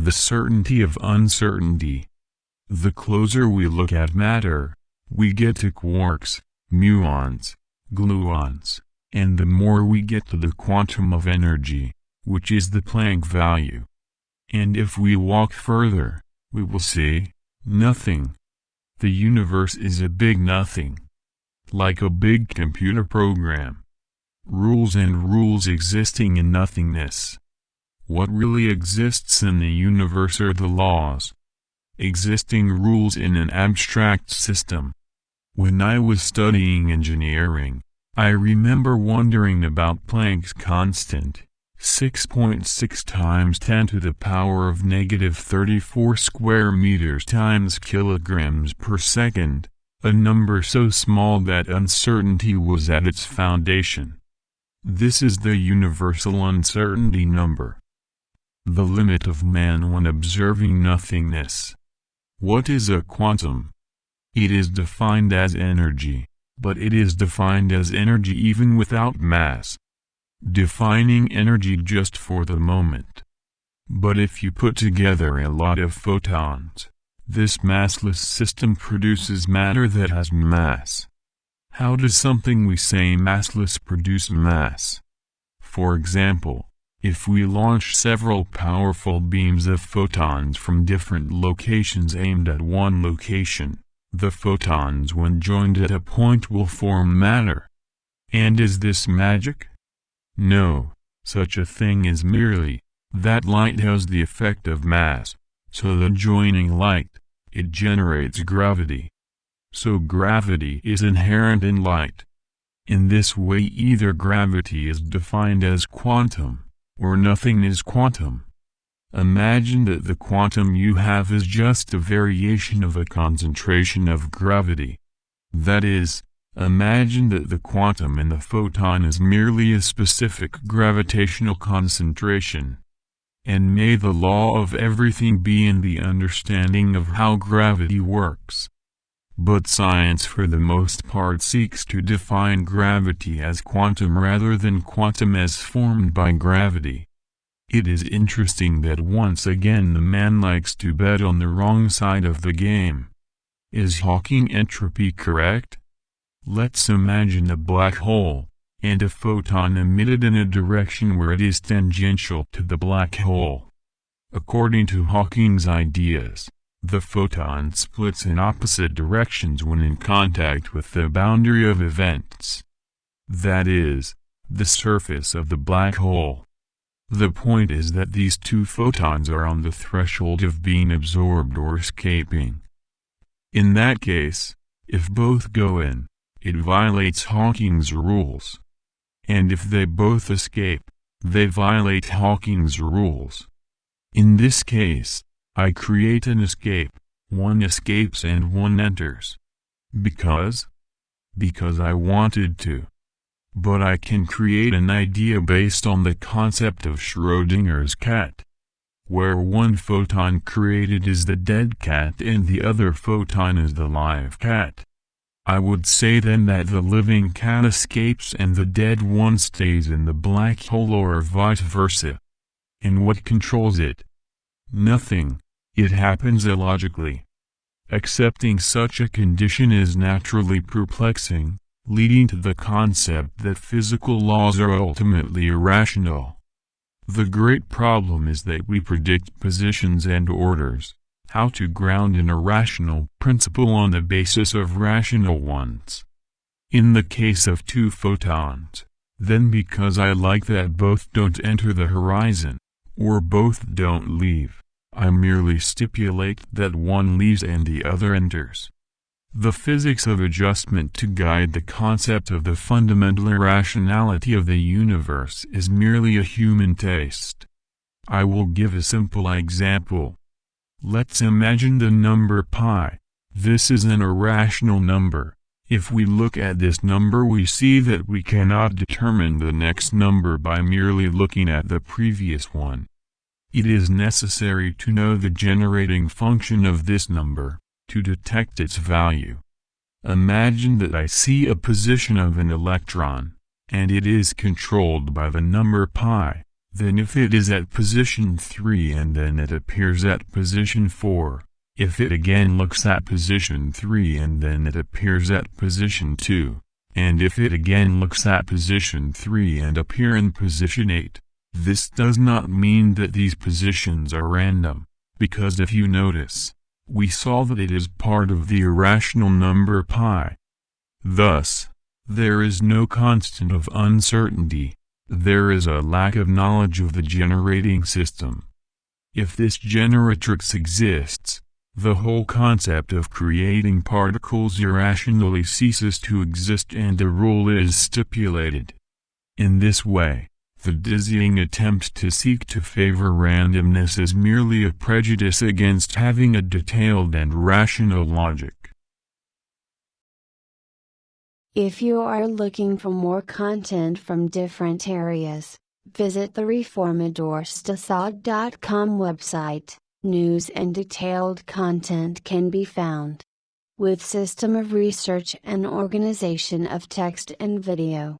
the certainty of uncertainty. The closer we look at matter, we get to quarks, muons, gluons, and the more we get to the quantum of energy, which is the Planck value. And if we walk further, we will see nothing. The universe is a big nothing. Like a big computer program. Rules and rules existing in nothingness. What really exists in the universe are the laws. Existing rules in an abstract system. When I was studying engineering, I remember wondering about Planck's constant, 6.6 times 10 to the power of negative 34 square meters times kilograms per second, a number so small that uncertainty was at its foundation. This is the universal uncertainty number. The limit of man when observing nothingness. What is a quantum? It is defined as energy, but it is defined as energy even without mass. Defining energy just for the moment. But if you put together a lot of photons, this massless system produces matter that has mass. How does something we say massless produce mass? For example, if we launch several powerful beams of photons from different locations aimed at one location, the photons when joined at a point will form matter. And is this magic? No, such a thing is merely that light has the effect of mass, so the joining light, it generates gravity. So gravity is inherent in light. In this way either gravity is defined as quantum, or nothing is quantum. Imagine that the quantum you have is just a variation of a concentration of gravity. That is, imagine that the quantum in the photon is merely a specific gravitational concentration. And may the law of everything be in the understanding of how gravity works. But science for the most part seeks to define gravity as quantum rather than quantum as formed by gravity. It is interesting that once again the man likes to bet on the wrong side of the game. Is Hawking entropy correct? Let's imagine a black hole, and a photon emitted in a direction where it is tangential to the black hole. According to Hawking's ideas, the photon splits in opposite directions when in contact with the boundary of events. That is, the surface of the black hole. The point is that these two photons are on the threshold of being absorbed or escaping. In that case, if both go in, it violates Hawking's rules. And if they both escape, they violate Hawking's rules. In this case, I create an escape, one escapes and one enters. Because? Because I wanted to. But I can create an idea based on the concept of Schrödinger's cat, where one photon created is the dead cat and the other photon is the live cat. I would say then that the living cat escapes and the dead one stays in the black hole or vice versa. And what controls it? Nothing. It happens illogically. Accepting such a condition is naturally perplexing, leading to the concept that physical laws are ultimately irrational. The great problem is that we predict positions and orders, how to ground an irrational principle on the basis of rational ones. In the case of two photons, then because I like that both don't enter the horizon, or both don't leave, I merely stipulate that one leaves and the other enters. The physics of adjustment to guide the concept of the fundamental irrationality of the universe is merely a human taste. I will give a simple example. Let's imagine the number pi. This is an irrational number. If we look at this number we see that we cannot determine the next number by merely looking at the previous one. It is necessary to know the generating function of this number, to detect its value. Imagine that I see a position of an electron, and it is controlled by the number pi. Then if it is at position 3 and then it appears at position 4, if it again looks at position 3 and then it appears at position 2, and if it again looks at position 3 and appear in position 8, this does not mean that these positions are random, because if you notice, we saw that it is part of the irrational number pi. Thus, there is no constant of uncertainty, there is a lack of knowledge of the generating system. If this generatrix exists, the whole concept of creating particles irrationally ceases to exist and a rule is stipulated. In this way, the dizzying attempt to seek to favor randomness is merely a prejudice against having a detailed and rational logic. If you are looking for more content from different areas, visit the reformadorstosag.com website. News and detailed content can be found with system of research and organization of text and video.